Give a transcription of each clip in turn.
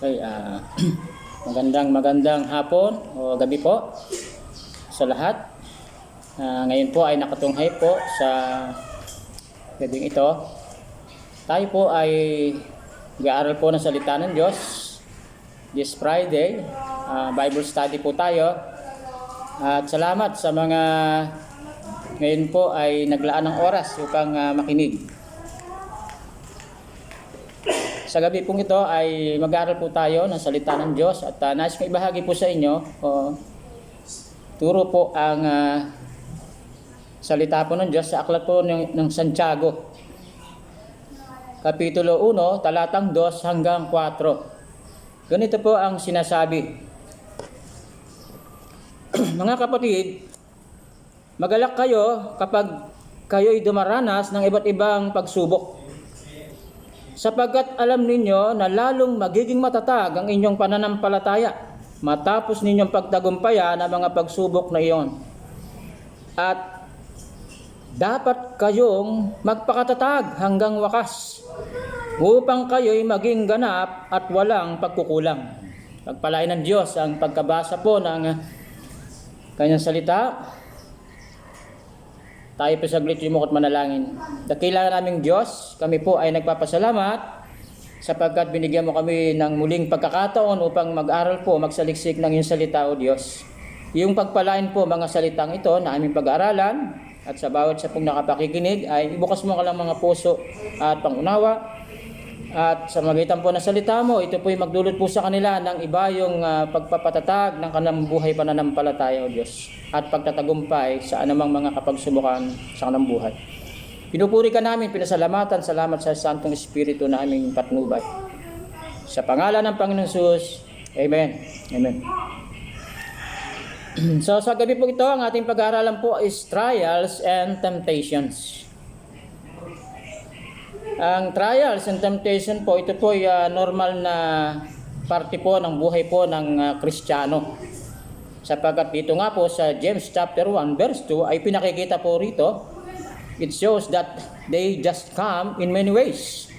Okay, magandang hapon o gabi po sa lahat. Ngayon po ay nakatunghay po sa gabing ito. Tayo po ay mag-aaral po ng salita ng Diyos. This Friday, Bible study po tayo. At salamat sa mga ngayon po ay naglaan ng oras upang makinig. Sa gabi pong ito ay mag-aaral po tayo ng salita ng Diyos at nais kong ibahagi po sa inyo turo po ang salita po ng Diyos sa aklat po ng Santiago Kapitulo 1, talatang 2 hanggang 4. Ganito po ang sinasabi. Mga kapatid, magalak kayo kapag kayo'y dumaranas ng iba't ibang pagsubok. Sapagkat alam ninyo na lalong magiging matatag ang inyong pananampalataya matapos ninyong pagtagumpayan ang mga pagsubok na iyon. At dapat kayong magpakatatag hanggang wakas upang kayo'y maging ganap at walang pagkukulang. Pagpalain ng Diyos ang pagkabasa po ng kanyang salita. Tayo po saglit yumukot manalangin. Dakila naming Diyos, kami po ay nagpapasalamat sapagkat binigyan mo kami ng muling pagkakataon upang mag-aral po, magsaliksik ng iyong salita o Diyos. Yung pagpalain po mga salitang ito na aming pag-aaralan at sa bawat sa pong nakapakikinig ay ibukas mo ka lang mga puso at pangunawa. At sa magitan po ng salita mo, ito po ay magdulot po sa kanila ng iba yung pagpapatatag ng kanilang buhay pananampalataya o Diyos at pagtatagumpay sa anumang mga kapagsubukan sa kanilang buhay. Pinupuri ka namin, pinasalamatan, salamat sa Santong Espiritu na aming patnubay. Sa pangalan ng Panginoong Jesus, Amen. Amen. So sa gabi po ito, ang ating pag-aaralan po is Trials and Temptations. Ang trials and temptation po, ito po ay normal na parte po ng buhay po ng Kristiyano. Sapagkat dito nga po sa James chapter 1 verse 2 ay pinakikita po rito, it shows that they just come in many ways.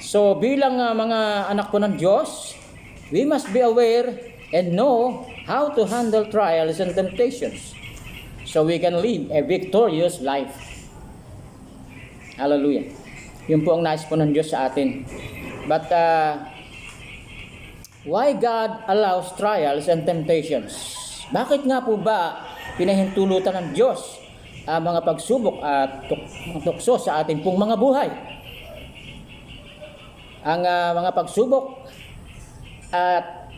So bilang mga anak po ng Diyos, we must be aware and know how to handle trials and temptations so we can live a victorious life. Hallelujah. Yun po ang nais po ng Diyos sa atin. But why God allows trials and temptations? Bakit nga po ba pinahintulutan ng Diyos ang mga pagsubok at tukso sa ating pong mga buhay? Ang mga pagsubok at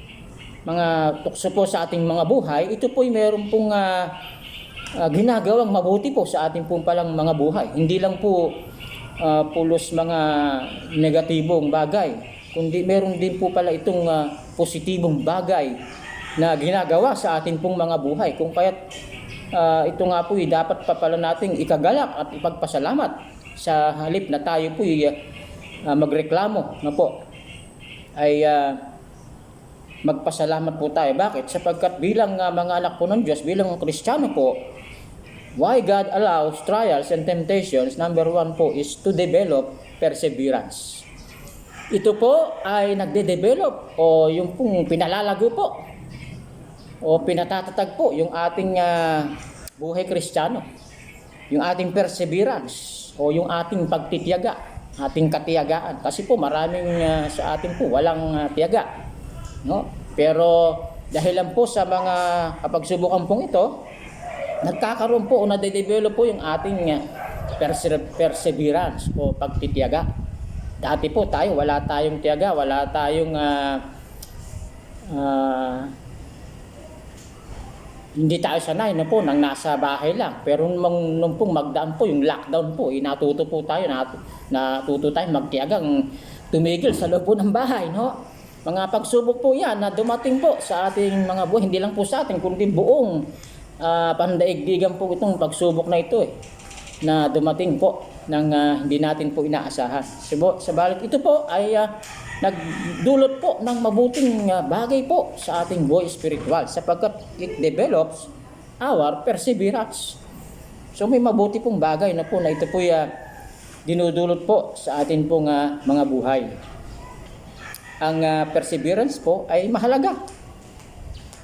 mga tukso po sa ating mga buhay, ito po ay meron pong ginagawang mabuti po sa ating pong palang mga buhay. Hindi lang po pulos mga negatibong bagay, kundi meron din po pala itong positibong bagay na ginagawa sa ating pong mga buhay. Kung kaya't ito nga po dapat pa pala nating ikagalak at ipagpasalamat sa halip na tayo po magreklamo na po ay magpasalamat po tayo. Bakit? Sapagkat bilang mga anak po ng Diyos, bilang Kristiyano po, why God allows trials and temptations, number 1 po is to develop perseverance. Ito po ay nagde-develop o yung pong pinalalago po o pinatatatag po yung ating buhay Kristiyano. Yung ating perseverance o yung ating pagtitiyaga, ating katiyagaan. Kasi po maraming sa atin po walang tiyaga. No? Pero dahilan po sa mga kapagsubukan pong ito, nagkakaroon po o nade-develop po yung ating perseverance o pagtitiyaga. Dati po tayo, wala tayong tiyaga, wala tayong hindi tayo sanay na po nang nasa bahay lang. Pero nung pong magdaan po yung lockdown po, natuto po tayo, natuto tayo magtiyagang tumigil sa loob po ng bahay, no? Mga pagsubok po yan na dumating po sa ating mga buhay, hindi lang po sa ating kundi buong pandaigdigan po itong pagsubok na ito na dumating po ng hindi natin po inaasahan. Sabalit ito po ay nagdulot po ng mabuting bagay po sa ating buhay spiritual sapagkat it develops our perseverance. So may mabuti pong bagay na po na ito po dinudulot po sa atin pong mga buhay. Ang perseverance po ay mahalaga.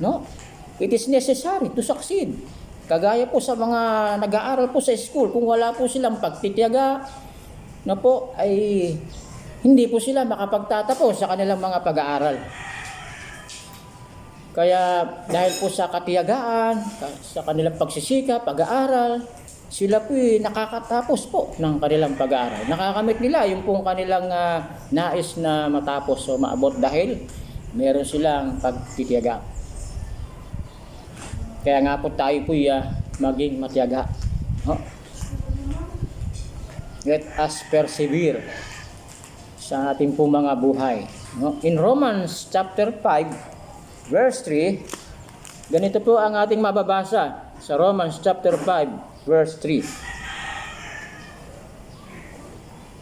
No? It is necessary to succeed. Kagaya po sa mga nag-aaral po sa school, kung wala po silang pagtitiyaga, na po ay hindi po sila makapagtatapos sa kanilang mga pag-aaral. Kaya dahil po sa katiyagaan, sa kanilang pagsisikap, pag-aaral, sila po nakakatapos po ng kanilang pag-aaral. Nakakamit nila yung pong kanilang nais na matapos o maabot dahil meron silang pagtitiyaga. Kaya nga po tayo po maging matiyaga. No? Let us persevere sa ating po mga buhay. No? In Romans chapter 5, verse 3, ganito po ang ating mababasa sa Romans chapter 5, verse 3.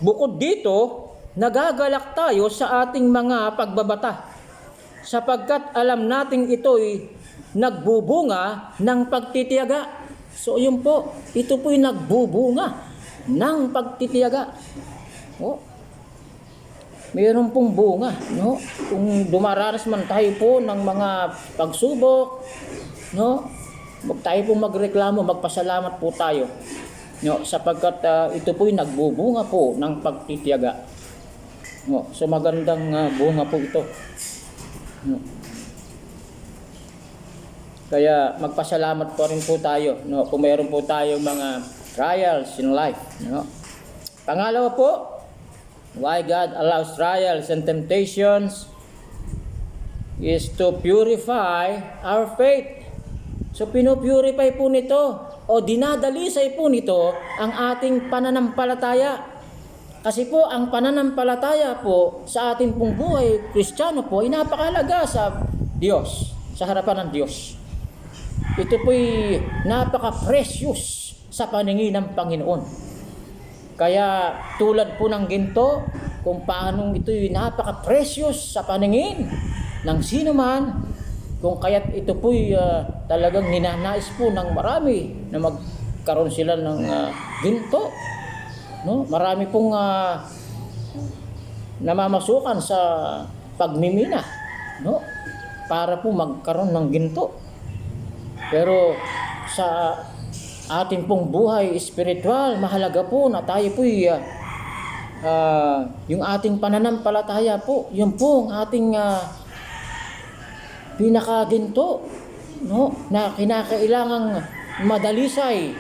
Bukod dito, nagagalak tayo sa ating mga pagbabata, sapagkat alam nating ito'y nagbubunga ng pagtitiyaga. So yun po, ito po'y nagbubunga ng pagtitiyaga. Oh, mayroon pong bunga, no? Kung dumaranas man tayo po ng mga pagsubok, no? Huwag tayo pong magreklamo, magpasalamat po tayo. No, sapagkat ito po'y nagbubunga po ng pagtitiyaga. No, so magandang bunga po ito. No. Kaya magpasalamat po rin po tayo, no, kung mayroon po tayong mga trials in life, no. Pangalawa po, why God allows trials and temptations is to purify our faith. So pinupurify po nito o dinadalisay po nito ang ating pananampalataya. Kasi po ang pananampalataya po sa ating pong buhay Kristiyano po ay napakahalaga sa Diyos, sa harapan ng Diyos. Ito po'y napaka-precious sa paningin ng Panginoon. Kaya tulad po ng ginto, kung paanong ito'y napaka-precious sa paningin ng sino man, kung kaya't ito po'y talagang ninanais po ng marami na magkaroon sila ng ginto. No? Marami pong namamasukan sa pagmimina, no? Para po magkaroon ng ginto. Pero sa ating pong buhay espiritual, mahalaga po na tayo po'y yung ating pananampalataya po, yun po ang ating pinakaginto, no? Na kinakailangang madalisay.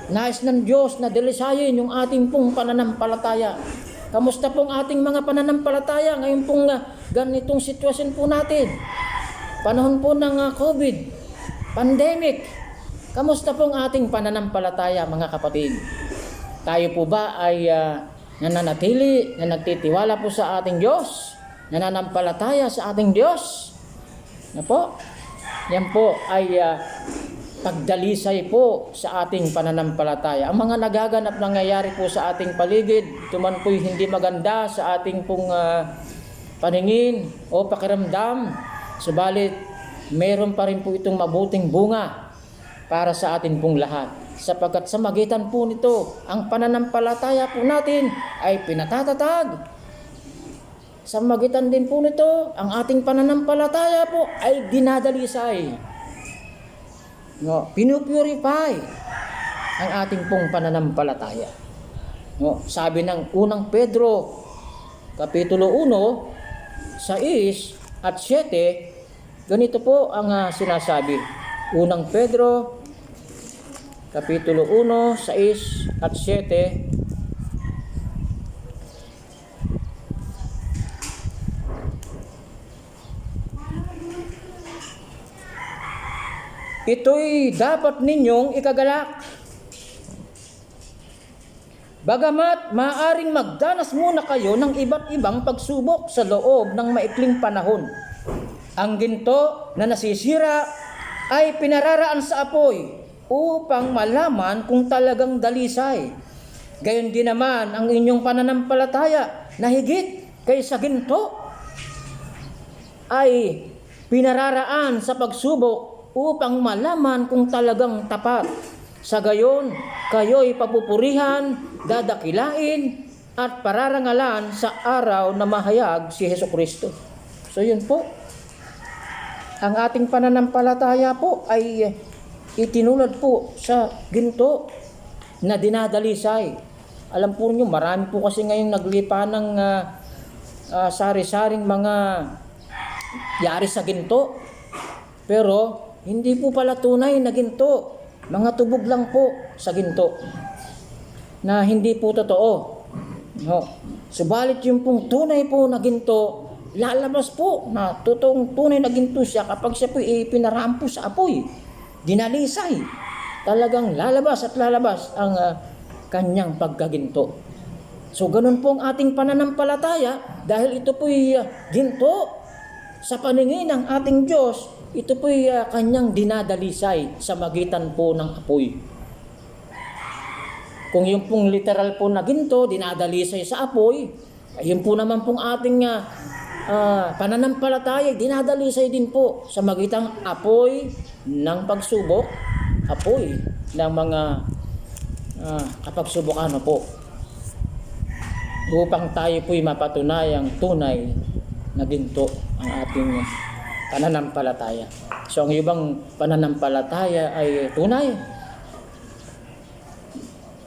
Nais ng Diyos na dalisayin yung ating pong pananampalataya. Kamusta pong ating mga pananampalataya ngayon pong ganitong sitwasyon po natin? Panahon po ng COVID, pandemic. Kamusta pong ating pananampalataya, mga kapatid? Tayo po ba ay nananatili, na nagtitiwala po sa ating Diyos? Nananampalataya sa ating Diyos? Na po? Yan po ay pagdalisay po sa ating pananampalataya. Ang mga nagaganap nangyayari po sa ating paligid, ito man po'y hindi maganda sa ating pong paningin o pakiramdam. Subalit, meron pa rin po itong mabuting bunga para sa atin pong lahat. Sapagkat sa magitan po nito, ang pananampalataya po natin ay pinatatatag. Sa magitan din po nito, ang ating pananampalataya po ay dinadalisay. No, pinupurify ang ating pong pananampalataya. No, sabi ng unang Pedro, Kapitulo 1, 6 at 7, ganito po ang sinasabi. Unang Pedro, Kapitulo 1, 6 at 7, ito'y dapat ninyong ikagalak. Bagamat maaaring magdanas muna kayo ng iba't ibang pagsubok sa loob ng maikling panahon. Ang ginto na nasisira ay pinararaan sa apoy upang malaman kung talagang dalisay. Gayon din naman ang inyong pananampalataya na higit kaysa ginto ay pinararaan sa pagsubok upang malaman kung talagang tapat. Sa gayon, kayo'y papupurihan, dadakilain, at pararangalan sa araw na mahayag si Hesukristo. So yun po. Ang ating pananampalataya po ay itinulad po sa ginto na dinadalisay. Alam po niyo, marami po kasi ngayong naglipa ng sari-saring mga yari sa ginto. Pero hindi po pala tunay na ginto. Mga tubog lang po sa ginto na hindi po totoo. No. Subalit yung pong tunay po na ginto, lalabas po na totoong tunay na ginto siya kapag siya po ipinarampo sa apoy. Dinalisay. Talagang lalabas at lalabas ang kanyang pagkaginto. So ganun po ang ating pananampalataya dahil ito po'y ginto sa paningin ng ating Diyos. Ito po'y kanyang dinadalisay sa magitan po ng apoy. Kung yung pong literal po na ginto, dinadalisay sa apoy, ayun po naman pong ating pananampalataya, dinadalisay din po sa magitang apoy ng pagsubok, apoy ng mga kapagsubukan po. Upang tayo po'y mapatunayang tunay na ginto ang ating pananampalataya. So ang ibang pananampalataya ay tunay.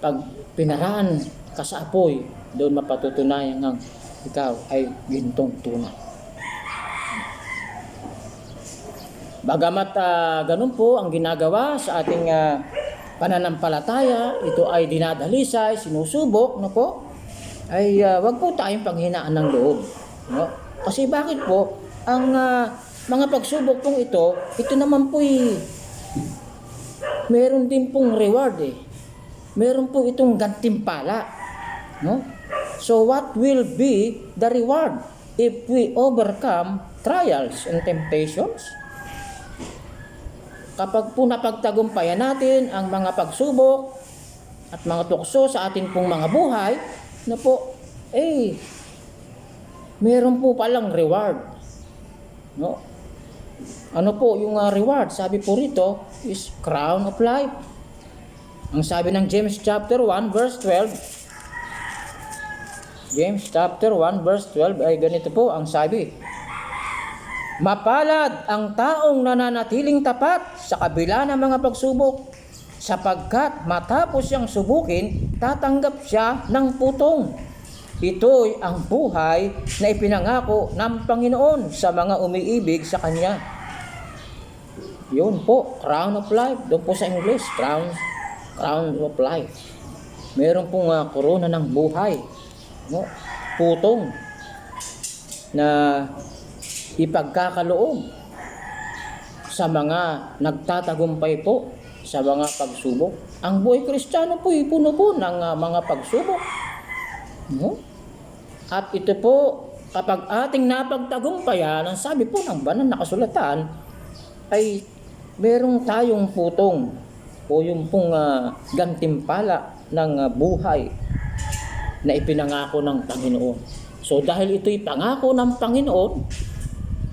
Pag pinaraan ka sa apoy, doon mapatutunayan ng ikaw ay gintong tunay. Bagamat ganun po ang ginagawa sa ating pananampalataya, ito ay dinadalisay, sinusubok, no po, ay wag po tayong panghinaan ng loob. No? Kasi bakit po, ang mga pagsubok pong ito naman po meron din pong reward Meron po itong gantimpala. No? So what will be the reward if we overcome trials and temptations? Kapag po napagtagumpayan natin ang mga pagsubok at mga tukso sa ating pong mga buhay, na po, meron po palang reward. No? Ano po yung reward? Sabi po rito is crown of life. Ang sabi ng James chapter 1 verse 12, James chapter 1 verse 12 ay ganito po ang sabi. Mapalad ang taong nananatiling tapat sa kabila ng mga pagsubok, sapagkat matapos siyang subukin, tatanggap siya ng putong. Ito'y ang buhay na ipinangako ng Panginoon sa mga umiibig sa Kanya. Yun po, crown of life. Doon po sa English, crown of life. Meron pong korona ng buhay, no? Putong na ipagkakaloob sa mga nagtatagumpay po sa mga pagsubok. Ang buhay Kristiyano po puno po ng mga pagsubok, no? At ito po, kapag ating napagtagumpayan, ang sabi po ng banal na kasulatan ay merong tayong putong o yung pong gantimpala ng buhay na ipinangako ng Panginoon. So dahil ito'y pangako ng Panginoon,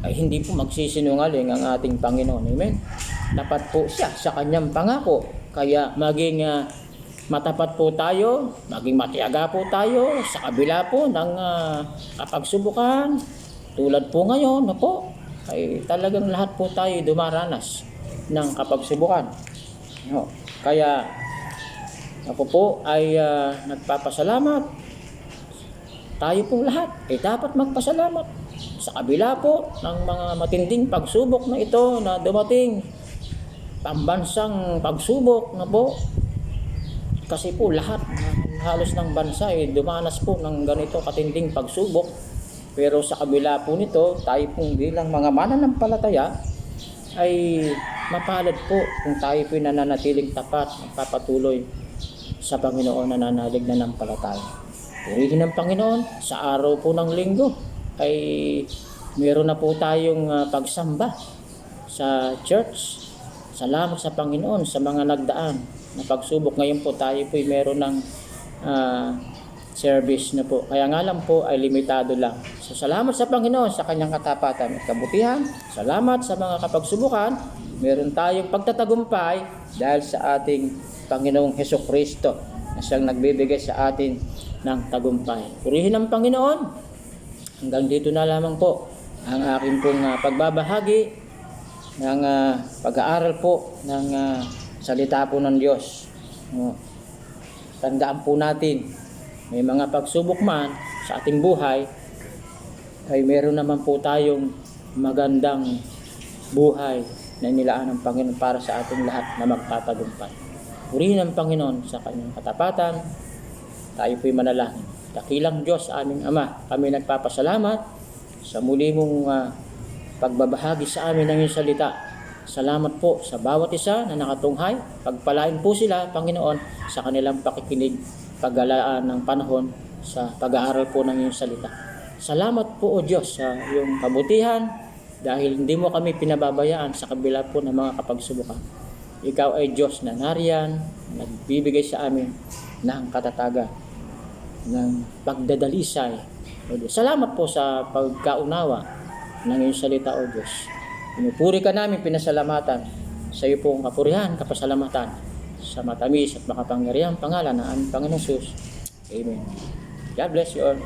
ay hindi po magsisinungaling ang ating Panginoon. Amen? Tapat po siya sa kanyang pangako. Kaya maging matapat po tayo, maging matiyaga po tayo sa kabila po ng kapagsubukan. Tulad po ngayon, no po, ay talagang lahat po tayo dumaranas ng kapagsubukan. No. Kaya ako po ay nagpapasalamat. Tayo pong lahat ay dapat magpasalamat sa kabila po ng mga matinding pagsubok na ito na dumating, pambansang pagsubok na po. Kasi po lahat halos ng bansa ay dumanas po ng ganito katinding pagsubok. Pero sa kabila po nito, tayo pong bilang mga mananampalataya ay mapalad po kung tayo po'y nananatiling tapat at papatuloy sa Panginoon na nanalig na nampalataya. Purihin ng Panginoon, sa araw po ng linggo ay meron na po tayong pagsamba sa church. Salamat sa Panginoon sa mga nagdaan na pagsubok. Ngayon po tayo po'y meron ng service na po. Kaya nga lang po ay limitado lang. So salamat sa Panginoon sa kanyang katapatan at kabutihan. Salamat sa mga kapagsubukan meron tayong pagtatagumpay dahil sa ating Panginoong Hesukristo na siyang nagbibigay sa atin ng tagumpay. Purihin ang Panginoon. Hanggang dito na lamang po ang aking pong pagbabahagi ng pag-aaral po ng salita po ng Diyos. Tandaan po natin, may mga pagsubok man sa ating buhay, ay meron naman po tayong magandang buhay na nilaan ng Panginoon para sa ating lahat na magtatagumpay. Purihin ang Panginoon sa kanyang katapatan. Tayo po'y manalangin. Dakilang Diyos, aming Ama, kami nagpapasalamat sa muli mong pagbabahagi sa amin ng iyong salita. Salamat po sa bawat isa na nakatunghay. Pagpalain po sila, Panginoon, sa kanilang pakikinig, paggalaan ng panahon sa pag-aaral po ng iyong salita. Salamat po, O Diyos, sa iyong kabutihan dahil hindi mo kami pinababayaan sa kabila po ng mga kapagsubukan. Ikaw ay Diyos na nariyan, nagbibigay sa amin ng katatagan, ng pagdadalisay. O Diyos, salamat po sa pagkaunawa ng iyong salita, O Diyos. Pinupuri ka namin, pinasalamatan sa iyo pong kapurihan, kapasalamatan sa matamis at makapangyarihang pangalan ng aming Panginoon Jesus. Amen. God bless you all.